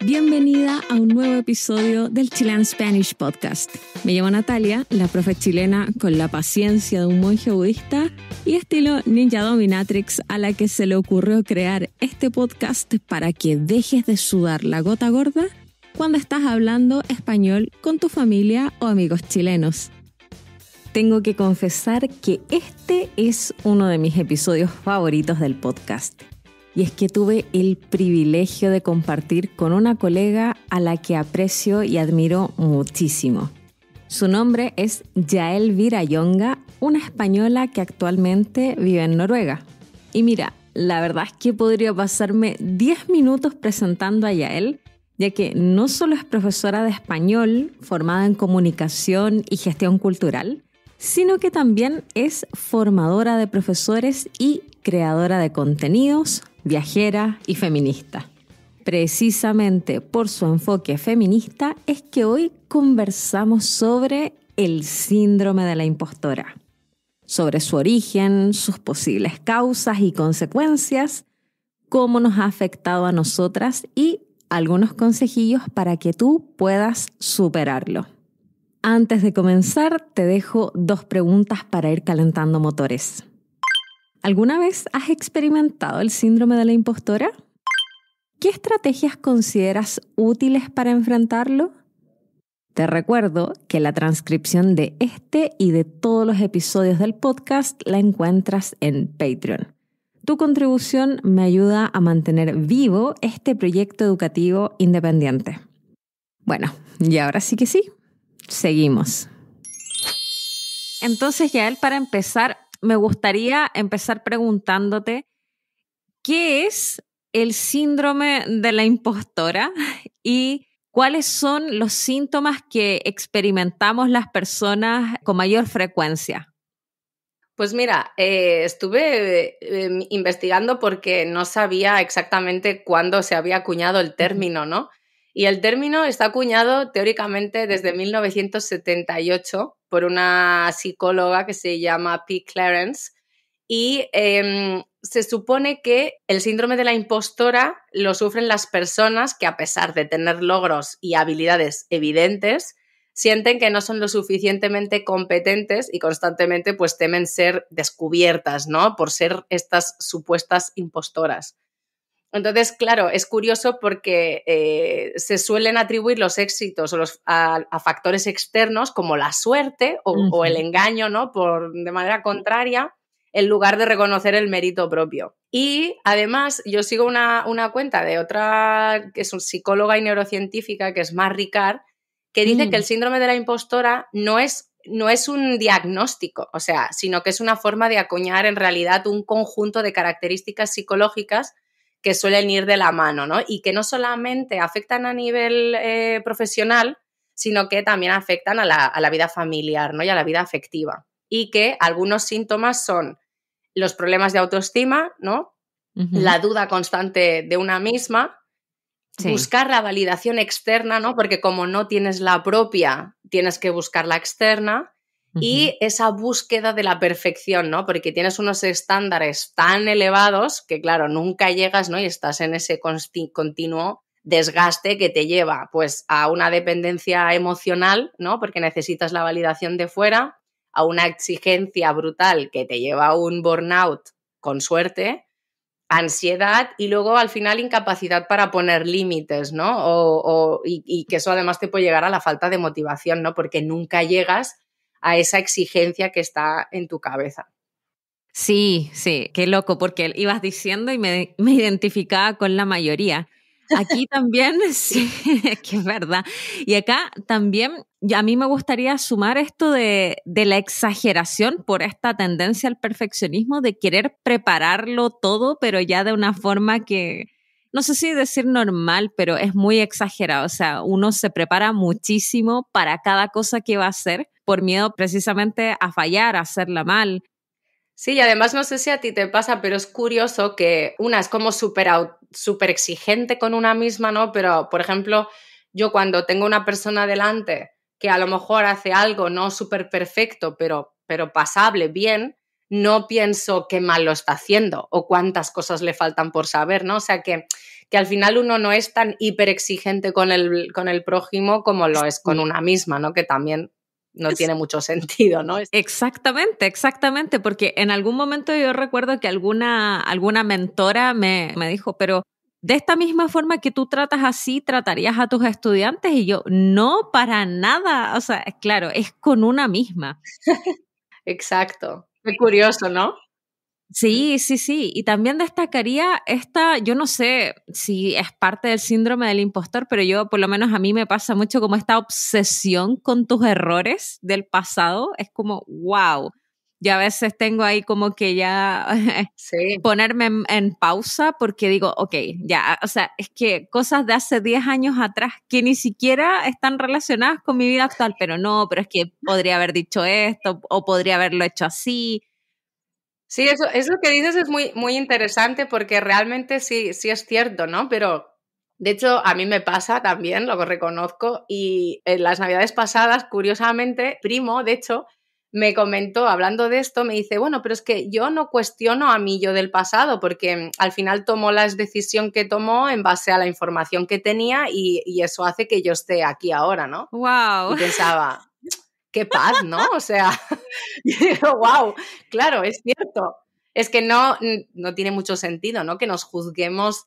Bienvenida a un nuevo episodio del Chilean Spanish Podcast. Me llamo Natalia, la profe chilena con la paciencia de un monje budista y estilo Ninja Dominatrix, a la que se le ocurrió crear este podcast para que dejes de sudar la gota gorda cuando estás hablando español con tu familia o amigos chilenos. Tengo que confesar que este es uno de mis episodios favoritos del podcast. Y es que tuve el privilegio de compartir con una colega a la que aprecio y admiro muchísimo. Su nombre es Yael Virayonga, una española que actualmente vive en Noruega. Y mira, la verdad es que podría pasarme 10 minutos presentando a Yael, ya que no solo es profesora de español, formada en comunicación y gestión cultural, sino que también es formadora de profesores y creadora de contenidos, viajera y feminista. Precisamente por su enfoque feminista es que hoy conversamos sobre el síndrome de la impostora, sobre su origen, sus posibles causas y consecuencias, cómo nos ha afectado a nosotras y algunos consejillos para que tú puedas superarlo. Antes de comenzar, te dejo 2 preguntas para ir calentando motores. ¿Alguna vez has experimentado el síndrome de la impostora? ¿Qué estrategias consideras útiles para enfrentarlo? Te recuerdo que la transcripción de este y de todos los episodios del podcast la encuentras en Patreon. Tu contribución me ayuda a mantener vivo este proyecto educativo independiente. Bueno, y ahora sí que sí, seguimos. Entonces, Yael, para empezar, me gustaría empezar preguntándote, ¿qué es el síndrome de la impostora y cuáles son los síntomas que experimentamos las personas con mayor frecuencia? Pues mira, estuve investigando porque no sabía exactamente cuándo se había acuñado el término, ¿no? Y el término está acuñado teóricamente desde 1978 por una psicóloga que se llama P. Clarence y se supone que el síndrome de la impostora lo sufren las personas que, a pesar de tener logros y habilidades evidentes, sienten que no son lo suficientemente competentes y constantemente pues temen ser descubiertas, ¿no? Por ser estas supuestas impostoras. Entonces, claro, es curioso porque se suelen atribuir los éxitos a factores externos como la suerte o el engaño, ¿no? De manera contraria, en lugar de reconocer el mérito propio. Y además, yo sigo una cuenta de otra que es una psicóloga y neurocientífica, que es Mar Ricard, que dice que el síndrome de la impostora no es un diagnóstico, o sea, sino que es una forma de acuñar en realidad un conjunto de características psicológicas que suelen ir de la mano, ¿no? Y que no solamente afectan a nivel profesional, sino que también afectan a la vida familiar, ¿no? Y a la vida afectiva. Y que algunos síntomas son los problemas de autoestima, ¿no? La duda constante de una misma, sí. Buscar la validación externa, ¿no? Porque como no tienes la propia, tienes que buscar la externa. Y esa búsqueda de la perfección, ¿no? Porque tienes unos estándares tan elevados que, claro, nunca llegas, ¿no? Y estás en ese continuo desgaste que te lleva, pues, a una dependencia emocional, ¿no? Porque necesitas la validación de fuera, a una exigencia brutal que te lleva a un burnout, con suerte, ansiedad y luego, al final, incapacidad para poner límites, ¿no? Y que eso además te puede llegar a la falta de motivación, ¿no? Porque nunca llegas a esa exigencia que está en tu cabeza. Sí, qué loco, porque ibas diciendo y me identificaba con la mayoría. Aquí también, sí, que es verdad. Y acá también, a mí me gustaría sumar esto de la exageración por esta tendencia al perfeccionismo, de querer prepararlo todo, pero ya de una forma que, no sé si decir normal, pero es muy exagerado. O sea, uno se prepara muchísimo para cada cosa que va a hacer por miedo precisamente a fallar, a hacerla mal. Sí, y además no sé si a ti te pasa, pero es curioso que una es como súper exigente con una misma, ¿no? Pero, por ejemplo, yo cuando tengo una persona delante que a lo mejor hace algo no súper perfecto, pero pasable, bien, no pienso qué mal lo está haciendo o cuántas cosas le faltan por saber, ¿no? O sea, que que al final uno no es tan hiperexigente con el prójimo como lo es con una misma, ¿no? Que también no tiene mucho sentido, ¿no? Exactamente, exactamente, porque en algún momento yo recuerdo que alguna mentora me dijo, pero de esta misma forma que tú tratas así, tratarías a tus estudiantes, y yo, no, para nada, o sea, claro, es con una misma. Exacto. Qué curioso, ¿no? Sí, sí, sí. Y también destacaría esta, yo no sé si es parte del síndrome del impostor, pero yo, por lo menos a mí me pasa mucho como esta obsesión con tus errores del pasado. Es como, wow. Ya a veces tengo ahí como que ya Sí. ponerme en pausa porque digo, ok, ya, o sea, es que cosas de hace 10 años atrás que ni siquiera están relacionadas con mi vida actual, pero no, pero es que podría haber dicho esto o podría haberlo hecho así. Sí, eso que dices es muy, muy interesante porque realmente sí, sí es cierto, ¿no? Pero de hecho a mí me pasa también, lo reconozco, y en las navidades pasadas, curiosamente, primo, de hecho, me comentó, hablando de esto, me dice, bueno, pero es que yo no cuestiono a mí yo del pasado porque al final tomó la decisión que tomó en base a la información que tenía y eso hace que yo esté aquí ahora, ¿no? Wow. Y pensaba, qué paz, ¿no? O sea, y digo, wow, claro, es cierto. Es que no tiene mucho sentido, ¿no? Que nos juzguemos,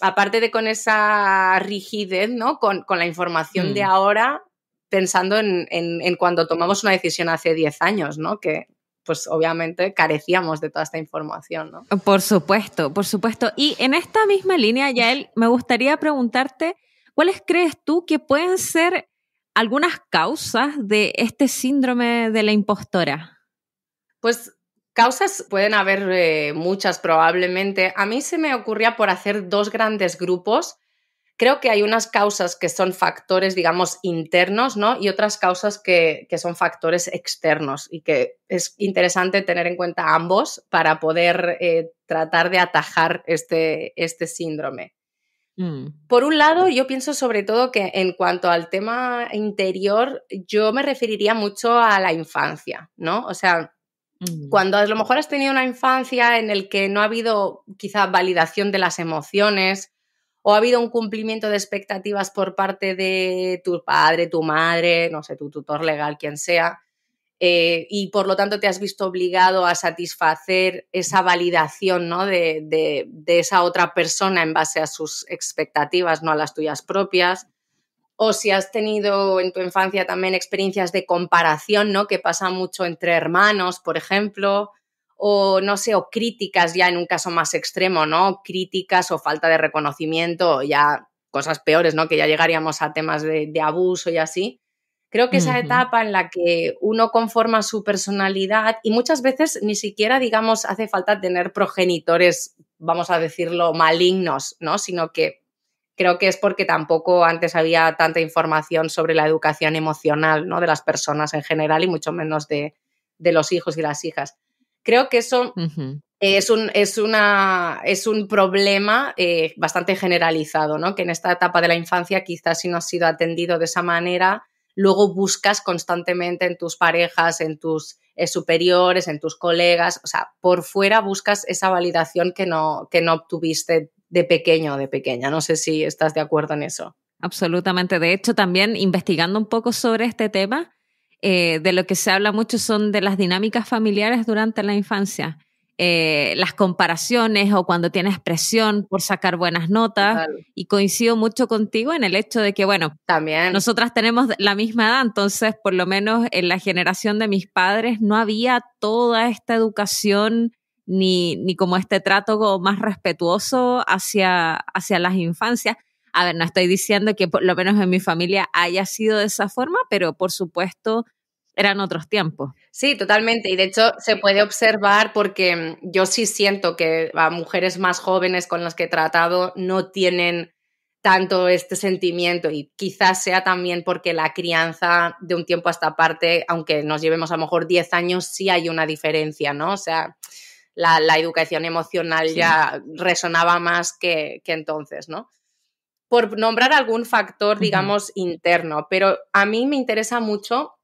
aparte de con esa rigidez, ¿no? Con la información de ahora, pensando en cuando tomamos una decisión hace 10 años, ¿no? Que, pues, obviamente carecíamos de toda esta información, ¿no? Por supuesto, por supuesto. Y en esta misma línea, Yael, me gustaría preguntarte, ¿cuáles crees tú que pueden ser algunas causas de este síndrome de la impostora? Pues causas pueden haber muchas probablemente. A mí se me ocurría por hacer dos grandes grupos. Creo que hay unas causas que son factores, digamos, internos, ¿no? Y otras causas que son factores externos y que es interesante tener en cuenta ambos para poder tratar de atajar este síndrome. Mm, Por un lado, yo pienso sobre todo que en cuanto al tema interior, yo me referiría mucho a la infancia, ¿no? O sea, mm, cuando a lo mejor has tenido una infancia en el que no ha habido quizá validación de las emociones o ha habido un cumplimiento de expectativas por parte de tu padre, tu madre, no sé, tu tutor legal, quien sea, y por lo tanto te has visto obligado a satisfacer esa validación, ¿no? de esa otra persona en base a sus expectativas, no a las tuyas propias. O si has tenido en tu infancia también experiencias de comparación, ¿no? Que pasa mucho entre hermanos, por ejemplo, o no sé, o críticas ya en un caso más extremo, ¿no? Críticas o falta de reconocimiento, o ya cosas peores, ¿no? Que ya llegaríamos a temas de abuso y así. Creo que esa ujú. etapa en la que uno conforma su personalidad y muchas veces ni siquiera, digamos, hace falta tener progenitores, vamos a decirlo, malignos, ¿no? Sino que creo que es porque tampoco antes había tanta información sobre la educación emocional, ¿no? De las personas en general y mucho menos de los hijos y las hijas. Creo que eso Ujú. es un problema bastante generalizado, ¿no? Que en esta etapa de la infancia quizás si no has sido atendido de esa manera, luego buscas constantemente en tus parejas, en tus superiores, en tus colegas, o sea, por fuera buscas esa validación que no obtuviste de pequeño o de pequeña. No sé si estás de acuerdo en eso. Absolutamente. De hecho, también investigando un poco sobre este tema, de lo que se habla mucho son de las dinámicas familiares durante la infancia. Las comparaciones o cuando tienes presión por sacar buenas notas. Total. Y coincido mucho contigo en el hecho de que, bueno, También. nosotras tenemos la misma edad, entonces por lo menos en la generación de mis padres no había toda esta educación ni como este trato como más respetuoso hacia las infancias. A ver, no estoy diciendo que por lo menos en mi familia haya sido de esa forma, pero por supuesto eran otros tiempos. Sí, totalmente. Y de hecho se puede observar porque yo sí siento que a mujeres más jóvenes con las que he tratado no tienen tanto este sentimiento y quizás sea también porque la crianza de un tiempo a esta parte, aunque nos llevemos a lo mejor 10 años, sí hay una diferencia, ¿no? O sea, la educación emocional Sí. ya resonaba más que entonces, ¿no? Por nombrar algún factor, Ujú. digamos, interno, pero a mí me interesa mucho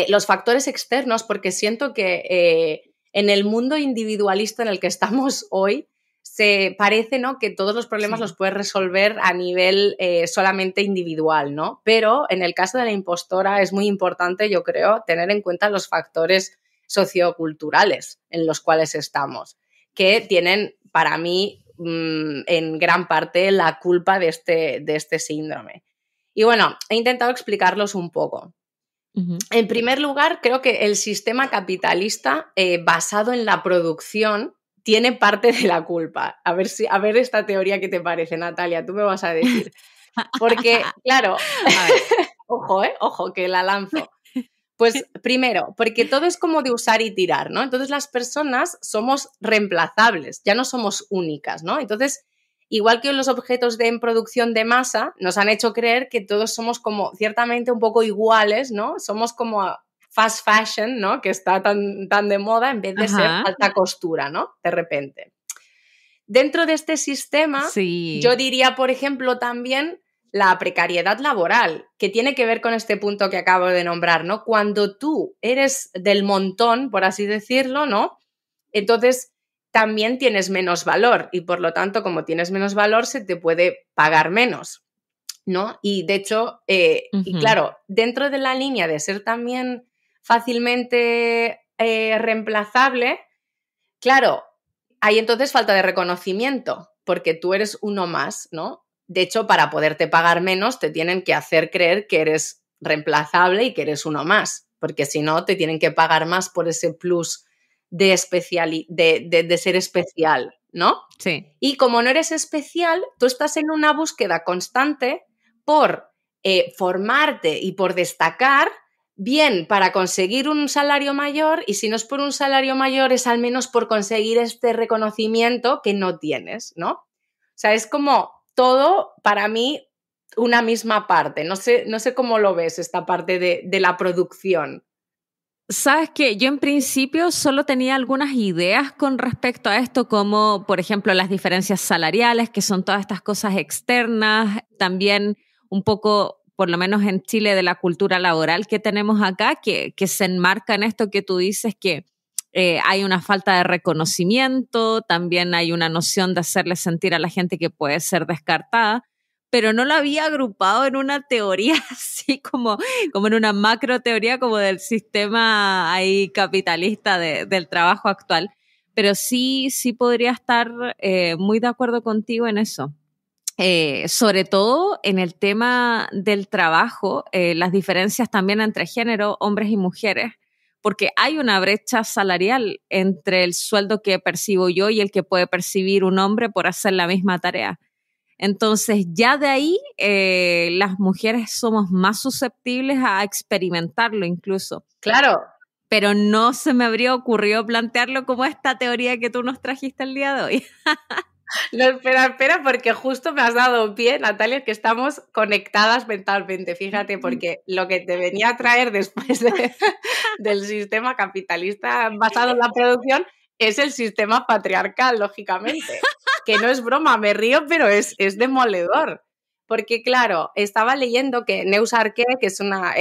los factores externos porque siento que en el mundo individualista en el que estamos hoy, se parece, ¿no?, que todos los problemas los puedes resolver a nivel solamente individual, ¿no? Pero en el caso de la impostora es muy importante, yo creo, tener en cuenta los factores socioculturales en los cuales estamos, que tienen, para mí, en gran parte la culpa de este síndrome. Y bueno, he intentado explicarlos un poco. Uh-huh. En primer lugar, creo que el sistema capitalista basado en la producción tiene parte de la culpa. A ver esta teoría qué te parece, Natalia, tú me vas a decir. Porque, claro, ojo, que la lanzo. Pues primero, porque todo es como de usar y tirar, ¿no? Entonces las personas somos reemplazables, ya no somos únicas, ¿no? Entonces, igual que los objetos en producción de masa, nos han hecho creer que todos somos como ciertamente un poco iguales, ¿no? Somos como fast fashion, ¿no? Que está tan de moda en vez de ser alta costura, ¿no? De repente. Dentro de este sistema, yo diría, por ejemplo, también la precariedad laboral, que tiene que ver con este punto que acabo de nombrar, ¿no? Cuando tú eres del montón, por así decirlo, ¿no? Entonces también tienes menos valor y por lo tanto, como tienes menos valor, se te puede pagar menos, ¿no? Y de hecho, y claro, dentro de la línea de ser también fácilmente reemplazable, claro, hay entonces falta de reconocimiento, porque tú eres uno más, ¿no? De hecho, para poderte pagar menos, te tienen que hacer creer que eres reemplazable y que eres uno más, porque si no, te tienen que pagar más por ese plus de ser especial, ¿no? Sí. Y como no eres especial, tú estás en una búsqueda constante por formarte y por destacar, bien para conseguir un salario mayor, y si no es por un salario mayor, es al menos por conseguir este reconocimiento que no tienes, ¿no? O sea, es como todo, para mí, una misma parte. No sé cómo lo ves, esta parte de la producción. Sabes que yo en principio solo tenía algunas ideas con respecto a esto, como por ejemplo las diferencias salariales, que son todas estas cosas externas, también un poco, por lo menos en Chile, de la cultura laboral que tenemos acá, que se enmarca en esto que tú dices, que hay una falta de reconocimiento, también hay una noción de hacerle sentir a la gente que puede ser descartada, pero no lo había agrupado en una teoría así como en una macro teoría como del sistema ahí capitalista del trabajo actual. Pero sí podría estar muy de acuerdo contigo en eso. Sobre todo en el tema del trabajo, las diferencias también entre género, hombres y mujeres, porque hay una brecha salarial entre el sueldo que percibo yo y el que puede percibir un hombre por hacer la misma tarea. Entonces, ya de ahí, las mujeres somos más susceptibles a experimentarlo incluso. Claro. Pero no se me habría ocurrido plantearlo como esta teoría que tú nos trajiste el día de hoy. No, espera, porque justo me has dado pie, Natalia, que estamos conectadas mentalmente. Fíjate, porque lo que te venía a traer después del sistema capitalista basado en la producción es el sistema patriarcal, lógicamente. Que no es broma, me río, pero es demoledor. Porque, claro, estaba leyendo que Neus Arqué, que es una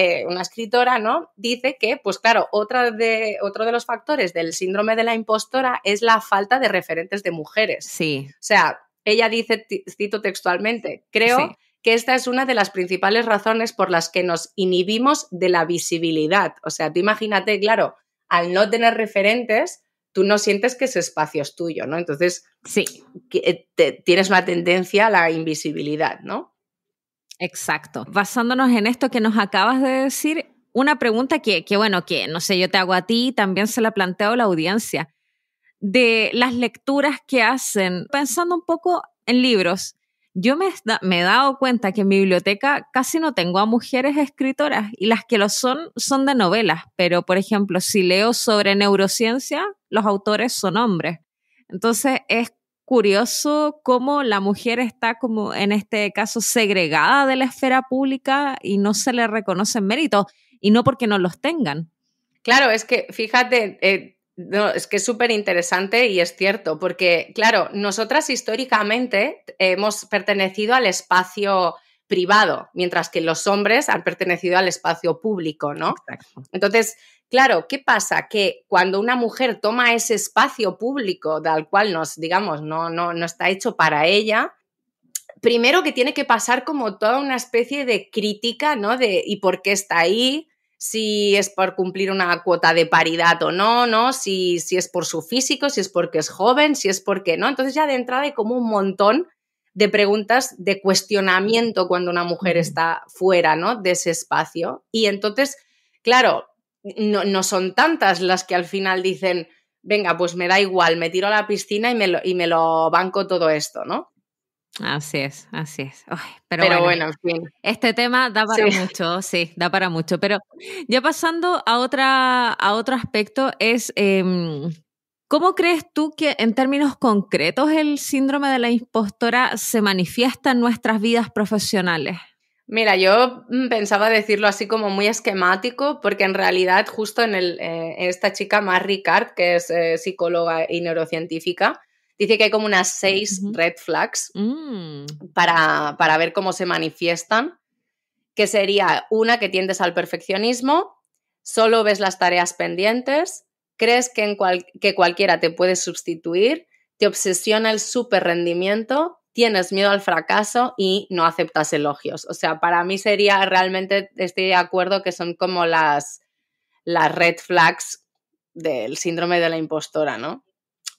escritora, ¿no?, dice que, pues claro, otro de los factores del síndrome de la impostora es la falta de referentes de mujeres. Sí. O sea, ella dice, cito textualmente, creo que esta es una de las principales razones por las que nos inhibimos de la visibilidad. O sea, tú imagínate, claro, al no tener referentes, tú no sientes que ese espacio es tuyo, ¿no? Entonces, tienes una tendencia a la invisibilidad, ¿no? Exacto. Basándonos en esto que nos acabas de decir, una pregunta que no sé, yo te hago a ti, también se la planteo a la audiencia, de las lecturas que hacen, pensando un poco en libros. Yo me he dado cuenta que en mi biblioteca casi no tengo a mujeres escritoras, y las que lo son de novelas, pero por ejemplo, si leo sobre neurociencia, los autores son hombres. Entonces es curioso cómo la mujer está como en este caso segregada de la esfera pública y no se le reconocen méritos, y no porque no los tengan. Claro, es que fíjate, no, es que es súper interesante y es cierto, porque claro, nosotras históricamente hemos pertenecido al espacio privado, mientras que los hombres han pertenecido al espacio público, ¿no? Exacto. Entonces, Claro, ¿qué pasa? Que cuando una mujer toma ese espacio público del cual no está hecho para ella, primero que tiene que pasar como toda una especie de crítica, ¿no? De ¿y por qué está ahí? Si es por cumplir una cuota de paridad o no, ¿no? Si es por su físico, si es porque es joven, si es porque no. Entonces ya de entrada hay como un montón de preguntas de cuestionamiento cuando una mujer está fuera, ¿no? De ese espacio. Y entonces, claro, no son tantas las que al final dicen, venga, pues me da igual, me tiro a la piscina y me lo banco todo esto, ¿no? Así es, así es. Ay, Pero bueno, en fin. este tema da para mucho, sí, da para mucho. Pero ya pasando a otro aspecto es, ¿cómo crees tú que en términos concretos el síndrome de la impostora se manifiesta en nuestras vidas profesionales? Mira, yo pensaba decirlo así como muy esquemático, porque en realidad justo en esta chica, Mar Ricard, que es psicóloga y neurocientífica, dice que hay como unas 6 red flags para ver cómo se manifiestan, que sería una, que tiendes al perfeccionismo, solo ves las tareas pendientes, crees que cualquiera te puede sustituir, te obsesiona el súper rendimiento, tienes miedo al fracaso y no aceptas elogios. O sea, para mí sería realmente, estoy de acuerdo que son como las red flags del síndrome de la impostora, ¿no?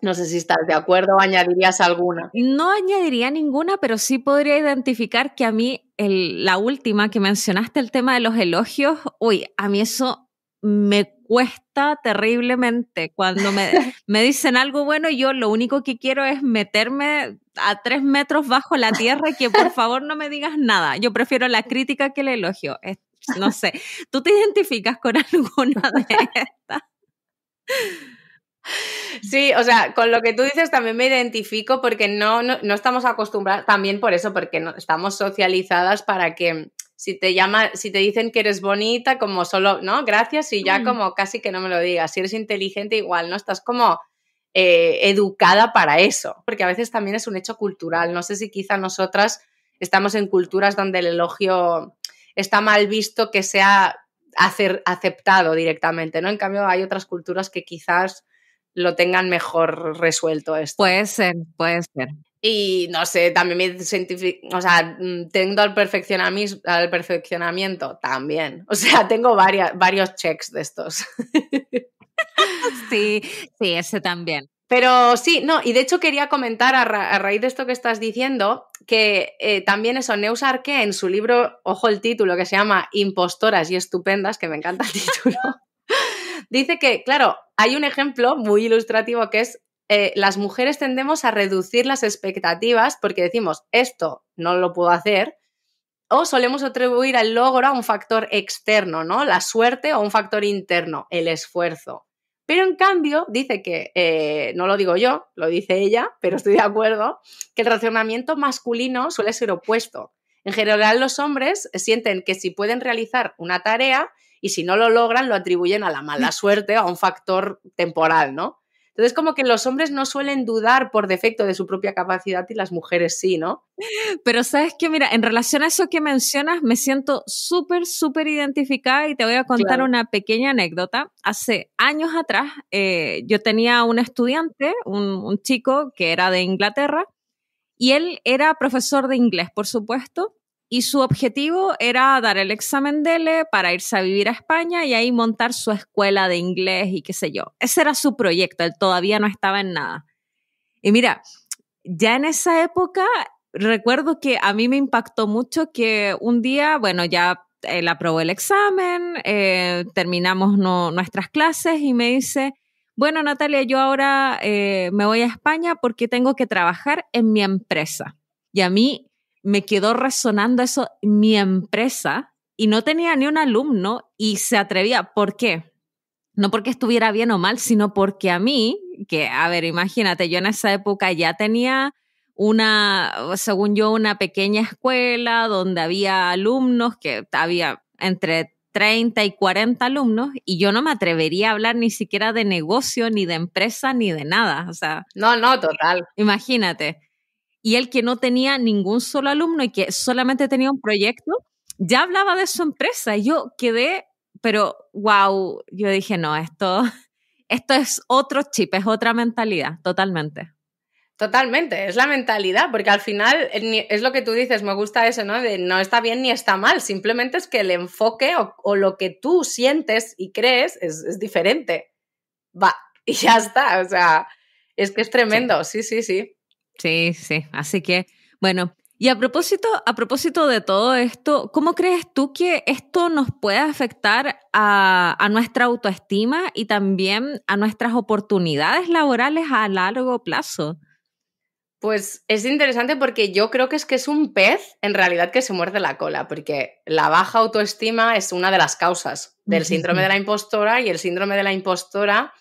No sé si estás de acuerdo o añadirías alguna. No añadiría ninguna, pero sí podría identificar que a mí, la última que mencionaste, el tema de los elogios, uy, a mí eso me cuesta terriblemente. Cuando me dicen algo bueno, yo lo único que quiero es meterme a 3 metros bajo la tierra y que por favor no me digas nada. Yo prefiero la crítica que el elogio. No sé, ¿tú te identificas con alguna de estas? Sí, o sea, con lo que tú dices también me identifico porque no estamos acostumbradas, también por eso, porque no, estamos socializadas para que si te dicen que eres bonita, como solo, ¿no? Gracias, y ya como casi que no me lo digas. Si eres inteligente, igual, ¿no? Estás como educada para eso, porque a veces también es un hecho cultural. No sé si quizá nosotras estamos en culturas donde el elogio está mal visto que sea aceptado directamente, ¿no? En cambio, hay otras culturas que quizás lo tengan mejor resuelto esto. Puede ser, puede ser. Y no sé, también tendo al perfeccionamiento también. O sea, tengo varios checks de estos. Sí, ese también. Pero sí, no, y de hecho quería comentar a raíz de esto que estás diciendo, que también eso, Neus Arqué en su libro, ojo el título, que se llama Impostoras y Estupendas, que me encanta el título, dice que, claro, hay un ejemplo muy ilustrativo que es las mujeres tendemos a reducir las expectativas porque decimos, esto no lo puedo hacer, o solemos atribuir el logro a un factor externo, ¿no? La suerte, o un factor interno, el esfuerzo. Pero en cambio, dice que, no lo digo yo, lo dice ella, pero estoy de acuerdo, que el razonamiento masculino suele ser opuesto. En general, los hombres sienten que si pueden realizar una tarea y si no lo logran, lo atribuyen a la mala suerte o a un factor temporal, ¿no? Entonces, como que los hombres no suelen dudar por defecto de su propia capacidad y las mujeres sí, ¿no? Pero sabes que, mira, en relación a eso que mencionas, me siento súper, súper identificada y te voy a contar una pequeña anécdota. Hace años atrás, yo tenía un estudiante, un chico que era de Inglaterra, y él era profesor de inglés, por supuesto, y su objetivo era dar el examen DELE para irse a vivir a España y ahí montar su escuela de inglés y qué sé yo. Ese era su proyecto, él todavía no estaba en nada. Y mira, ya en esa época recuerdo que a mí me impactó mucho que un día, bueno, ya él aprobó el examen, terminamos nuestras clases y me dice, bueno, Natalia, yo ahora me voy a España porque tengo que trabajar en mi empresa. Y a mí me quedó resonando eso, mi empresa, y no tenía ni un alumno y se atrevía. ¿Por qué? No porque estuviera bien o mal, sino porque a mí, que, a ver, imagínate, yo en esa época ya tenía según yo, una pequeña escuela donde había alumnos, que había entre 30 y 40 alumnos, y yo no me atrevería a hablar ni siquiera de negocio, ni de empresa, ni de nada. O sea, no, total. Imagínate. Y él, que no tenía ningún solo alumno y que solamente tenía un proyecto, ya hablaba de su empresa. Y yo quedé, pero wow, yo dije, no, esto es otro chip, es otra mentalidad, totalmente. Totalmente, es la mentalidad, porque al final es lo que tú dices, me gusta eso, ¿no? De no está bien ni está mal, simplemente es que el enfoque o lo que tú sientes y crees es diferente. Va, y ya está, o sea, es que es tremendo, sí. Sí, así que, bueno, y a propósito de todo esto, ¿cómo crees tú que esto nos puede afectar a nuestra autoestima y también a nuestras oportunidades laborales a largo plazo? Pues es interesante porque yo creo que es un pez en realidad que se muerde la cola, porque la baja autoestima es una de las causas del síndrome de la impostora y el síndrome de la impostora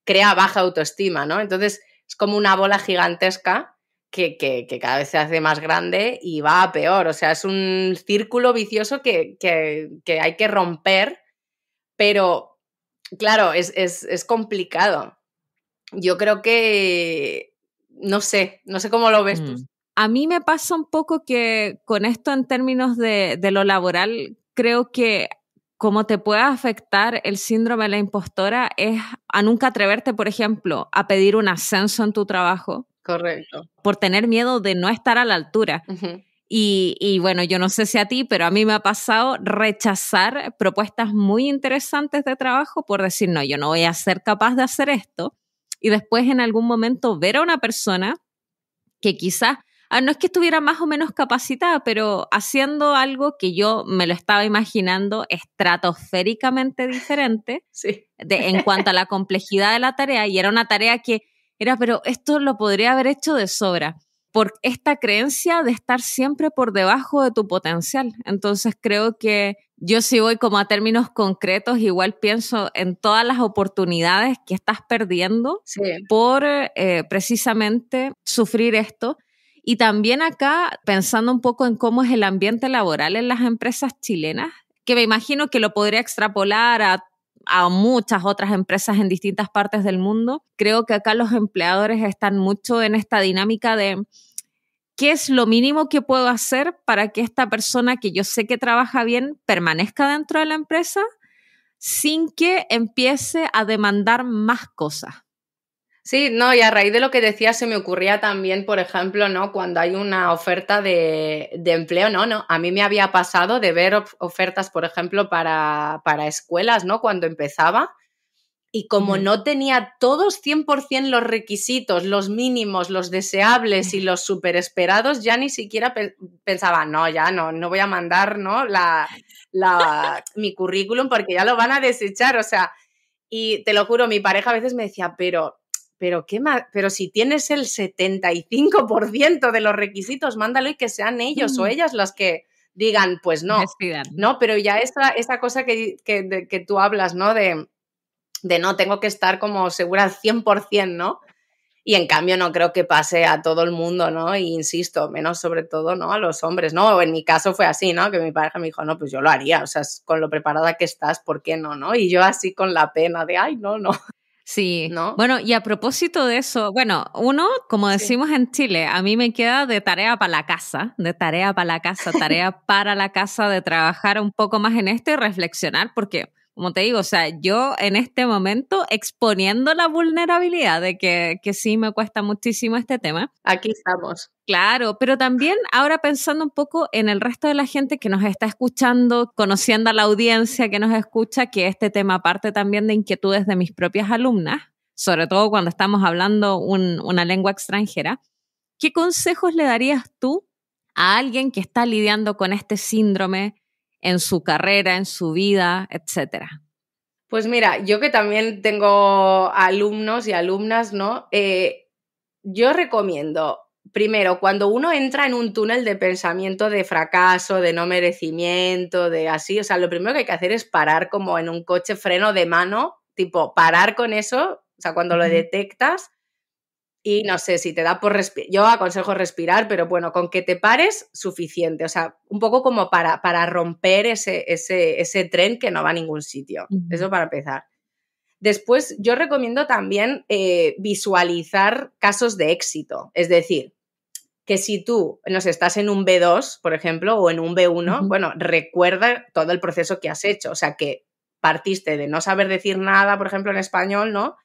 crea baja autoestima, ¿no? Entonces es como una bola gigantesca que cada vez se hace más grande y va a peor, o sea, es un círculo vicioso que hay que romper, pero claro, es complicado. Yo creo que no sé cómo lo ves tú. A mí me pasa un poco que con esto en términos de lo laboral, creo que cómo te puede afectar el síndrome de la impostora es a nunca atreverte, por ejemplo, a pedir un ascenso en tu trabajo. Correcto. Por tener miedo de no estar a la altura. Uh-huh. Y bueno, yo no sé si a ti, pero a mí me ha pasado rechazar propuestas muy interesantes de trabajo por decir, no, yo no voy a ser capaz de hacer esto. Y después en algún momento ver a una persona que quizás, no es que estuviera más o menos capacitada, pero haciendo algo que yo me lo estaba imaginando estratosféricamente diferente sí. En cuanto a la complejidad de la tarea, y era una tarea que era, pero esto lo podría haber hecho de sobra, por esta creencia de estar siempre por debajo de tu potencial. Entonces creo que yo si voy como a términos concretos, igual pienso en todas las oportunidades que estás perdiendo por precisamente sufrir esto. Y también acá pensando un poco en cómo es el ambiente laboral en las empresas chilenas, que me imagino que lo podría extrapolar a muchas otras empresas en distintas partes del mundo. Creo que acá los empleadores están mucho en esta dinámica de qué es lo mínimo que puedo hacer para que esta persona que yo sé que trabaja bien permanezca dentro de la empresa sin que empiece a demandar más cosas. Sí, no, y a raíz de lo que decías se me ocurría también, por ejemplo, ¿no? Cuando hay una oferta de empleo, no, a mí me había pasado de ver ofertas, por ejemplo, para escuelas, ¿no? Cuando empezaba, y como no tenía todos 100% los requisitos, los mínimos, los deseables y los súper esperados, ya ni siquiera pensaba, no, ya no voy a mandar, ¿no? mi currículum porque ya lo van a desechar, o sea, y te lo juro, mi pareja a veces me decía, pero qué más, pero si tienes el 75% de los requisitos, mándalo y que sean ellos o ellas las que digan, pues no. No, pero ya esa cosa que tú hablas, ¿no? De no, tengo que estar como segura al 100%, ¿no? Y en cambio no creo que pase a todo el mundo, ¿no? Y insisto, menos sobre todo, ¿no? A los hombres, ¿no? En mi caso fue así, ¿no? Que mi pareja me dijo, no, pues yo lo haría, o sea, con lo preparada que estás, ¿por qué no, no? Y yo así con la pena de, ay, no. Sí, ¿no? Bueno, y a propósito de eso, bueno, uno, como decimos en Chile, a mí me queda de tarea para la casa, tarea para la casa, de trabajar un poco más en esto y reflexionar, porque, como te digo, o sea, yo en este momento exponiendo la vulnerabilidad de que sí me cuesta muchísimo este tema. Aquí estamos. Claro, pero también ahora pensando un poco en el resto de la gente que nos está escuchando, conociendo a la audiencia que nos escucha, que este tema parte también de inquietudes de mis propias alumnas, sobre todo cuando estamos hablando una lengua extranjera. ¿Qué consejos le darías tú a alguien que está lidiando con este síndrome en su carrera, en su vida, etcétera? Pues mira, yo que también tengo alumnos y alumnas, ¿no? Yo recomiendo, primero, cuando uno entra en un túnel de pensamiento de fracaso, de no merecimiento, de así, o sea, lo primero que hay que hacer es parar como en un coche freno de mano, tipo, parar con eso, o sea, cuando lo detectas. Y no sé, si te da por respirar, yo aconsejo respirar, pero bueno, con que te pares, suficiente. O sea, un poco como para romper ese tren que no va a ningún sitio. Eso para empezar. Después, yo recomiendo también visualizar casos de éxito. Es decir, que si tú, no sé, estás en un B2, por ejemplo, o en un B1, bueno, recuerda todo el proceso que has hecho. O sea, que partiste de no saber decir nada, por ejemplo, en español, ¿no?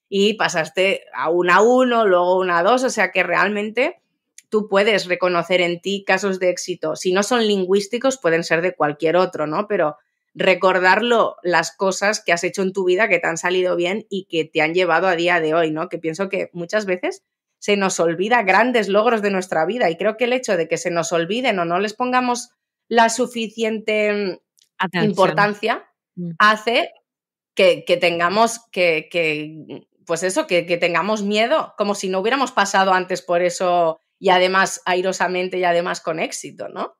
Y pasaste a un A1, luego un A2, o sea que realmente tú puedes reconocer en ti casos de éxito. Si no son lingüísticos, pueden ser de cualquier otro, ¿no? Pero recordarlo, las cosas que has hecho en tu vida que te han salido bien y que te han llevado a día de hoy, ¿no? Que pienso que muchas veces se nos olvida grandes logros de nuestra vida y creo que el hecho de que se nos olviden o no les pongamos la suficiente importancia hace que tengamos pues eso, que tengamos miedo, como si no hubiéramos pasado antes por eso y además airosamente y además con éxito, ¿no?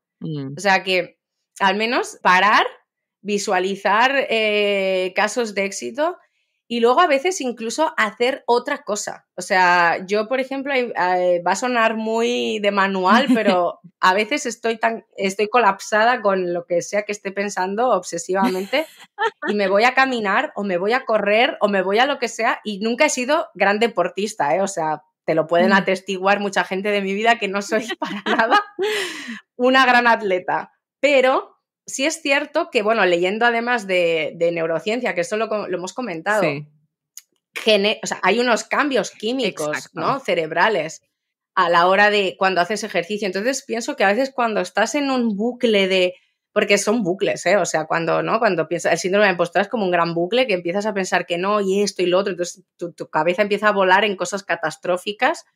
O sea que al menos parar, visualizar casos de éxito y luego a veces incluso hacer otra cosa. O sea, yo, por ejemplo, va a sonar muy de manual, pero a veces estoy colapsada con lo que sea que esté pensando obsesivamente y me voy a caminar o me voy a correr o me voy a lo que sea y nunca he sido gran deportista, ¿eh? O sea, te lo pueden atestiguar mucha gente de mi vida que no soy para nada una gran atleta, pero sí es cierto que, bueno, leyendo además de neurociencia, que eso lo hemos comentado, Sí. o sea, hay unos cambios químicos, ¿no? Cerebrales a la hora de cuando haces ejercicio. Entonces pienso que a veces cuando estás en un bucle de... Porque son bucles, ¿eh? O sea, cuando piensas, el síndrome de impostora es como un gran bucle que empiezas a pensar que no, y esto y lo otro, entonces tu cabeza empieza a volar en cosas catastróficas.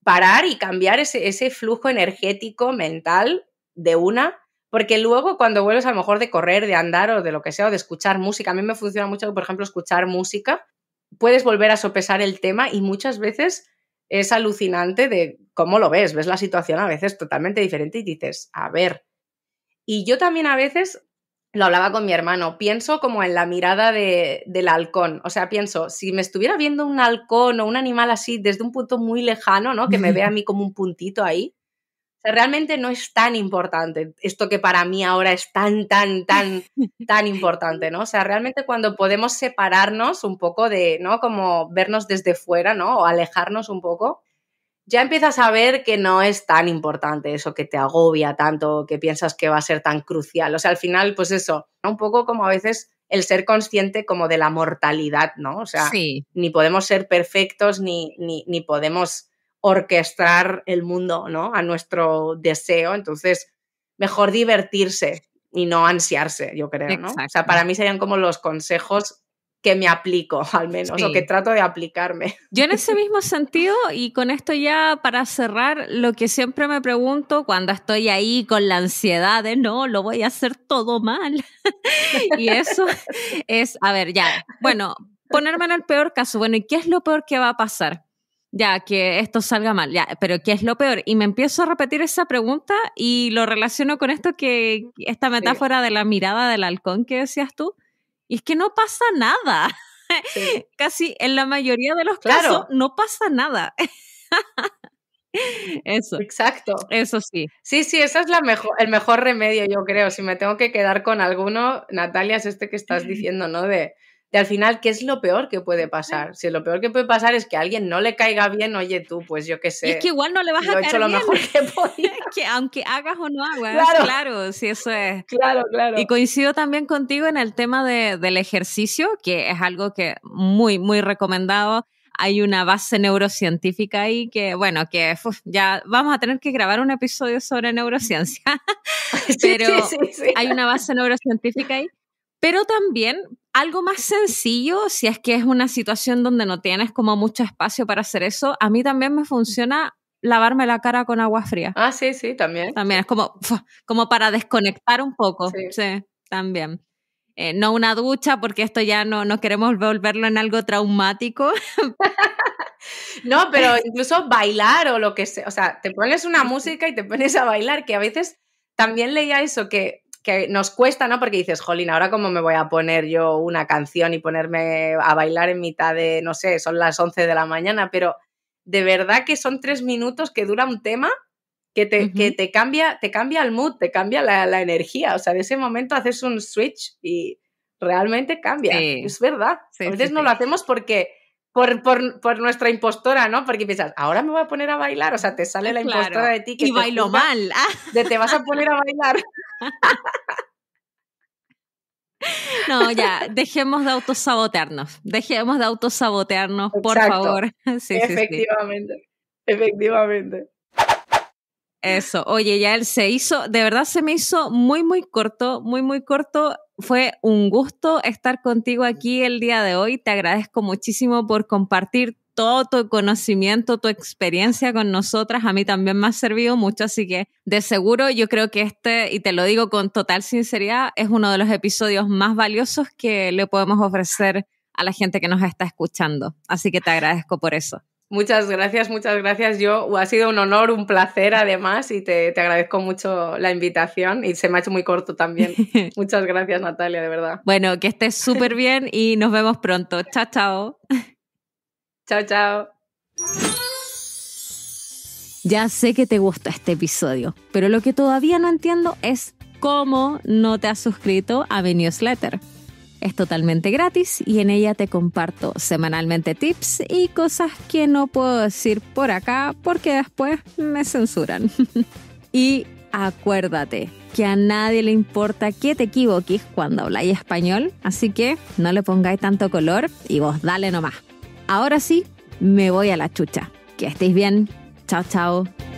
Parar y cambiar ese flujo energético mental de una, porque luego cuando vuelves a lo mejor de correr, de andar o de lo que sea, o de escuchar música, a mí me funciona mucho, por ejemplo, escuchar música, puedes volver a sopesar el tema y muchas veces es alucinante de cómo lo ves la situación a veces totalmente diferente y dices, a ver. Y yo también a veces, lo hablaba con mi hermano, pienso como en la mirada del halcón. O sea, pienso, si me estuviera viendo un halcón o un animal así desde un punto muy lejano, ¿no? Que me vea a mí como un puntito ahí. O sea, realmente no es tan importante esto que para mí ahora es tan importante, ¿no? O sea, realmente cuando podemos separarnos un poco de, ¿no? Como vernos desde fuera, ¿no? O alejarnos un poco, ya empiezas a ver que no es tan importante eso que te agobia tanto, que piensas que va a ser tan crucial. O sea, al final, pues eso, un poco como a veces el ser consciente como de la mortalidad, ¿no? O sea, Sí. ni podemos ser perfectos ni podemos orquestar el mundo, ¿no? A nuestro deseo. Entonces, mejor divertirse y no ansiarse, yo creo, ¿no? Exacto. O sea, para mí serían como los consejos que me aplico, al menos, Sí. o que trato de aplicarme. Yo en ese mismo sentido, y con esto ya para cerrar, lo que siempre me pregunto cuando estoy ahí con la ansiedad de no, lo voy a hacer todo mal. Y eso es, a ver, ya, bueno, ponerme en el peor caso, bueno, ¿y qué es lo peor que va a pasar? Ya, que esto salga mal, ya, pero ¿qué es lo peor? Y me empiezo a repetir esa pregunta y lo relaciono con esta metáfora de la mirada del halcón que decías tú, y es que no pasa nada. Sí. Casi en la mayoría de los casos no pasa nada. Eso. Exacto. Eso sí. Sí, eso es el mejor remedio, yo creo. Si me tengo que quedar con alguno, Natalia, es este que estás diciendo, ¿no? De al final, ¿qué es lo peor que puede pasar? Si lo peor que puede pasar es que a alguien no le caiga bien, oye tú, pues yo qué sé. Y es que igual no le vas a lo he caer hecho lo bien. mejor que podía. Que aunque hagas o no hagas, claro, sí, eso es. Claro. Y coincido también contigo en el tema del ejercicio, que es algo que muy, muy recomendado. Hay una base neurocientífica ahí que, bueno, que ya vamos a tener que grabar un episodio sobre neurociencia, pero sí. Hay una base neurocientífica ahí. Pero también algo más sencillo, si es que es una situación donde no tienes como mucho espacio para hacer eso, a mí también me funciona lavarme la cara con agua fría. Ah, sí, también. También es como para desconectar un poco. Sí, también. No una ducha, porque esto ya no queremos volverlo en algo traumático. No, pero incluso bailar o lo que sea. O sea, te pones una música y te pones a bailar, que a veces también leía eso, que nos cuesta, ¿no? Porque dices, jolín, ahora cómo me voy a poner yo una canción y ponerme a bailar en mitad de, no sé, son las 11 de la mañana, pero de verdad que son 3 minutos que dura un tema que te cambia el mood, te cambia la energía. O sea, de ese momento haces un switch y realmente cambia. Sí. Es verdad. A veces no lo hacemos porque por nuestra impostora, ¿no? Porque piensas, ahora me voy a poner a bailar. O sea, te sale la impostora de ti que y bailo mal. Te vas a poner a bailar. No, ya, dejemos de autosabotearnos, por favor. Sí, efectivamente, efectivamente. Eso, oye, ya él de verdad se me hizo muy, muy corto, muy, muy corto. Fue un gusto estar contigo aquí el día de hoy. Te agradezco muchísimo por compartir todo tu conocimiento, tu experiencia con nosotras. A mí también me ha servido mucho, así que de seguro yo creo que y te lo digo con total sinceridad, es uno de los episodios más valiosos que le podemos ofrecer a la gente que nos está escuchando. Así que te agradezco por eso. Muchas gracias. Ha sido un honor, un placer además, y te agradezco mucho la invitación y se me ha hecho muy corto también. Muchas gracias, Natalia, de verdad. Bueno, que estés súper bien y nos vemos pronto. Chao, chao. Chao, chao. Ya sé que te gusta este episodio, pero lo que todavía no entiendo es cómo no te has suscrito a mi newsletter. Es totalmente gratis y en ella te comparto semanalmente tips y cosas que no puedo decir por acá porque después me censuran. Y acuérdate que a nadie le importa que te equivoques cuando habláis español, así que no le pongáis tanto color y vos dale nomás. Ahora sí, me voy a la chucha. Que estéis bien. Chao, chao.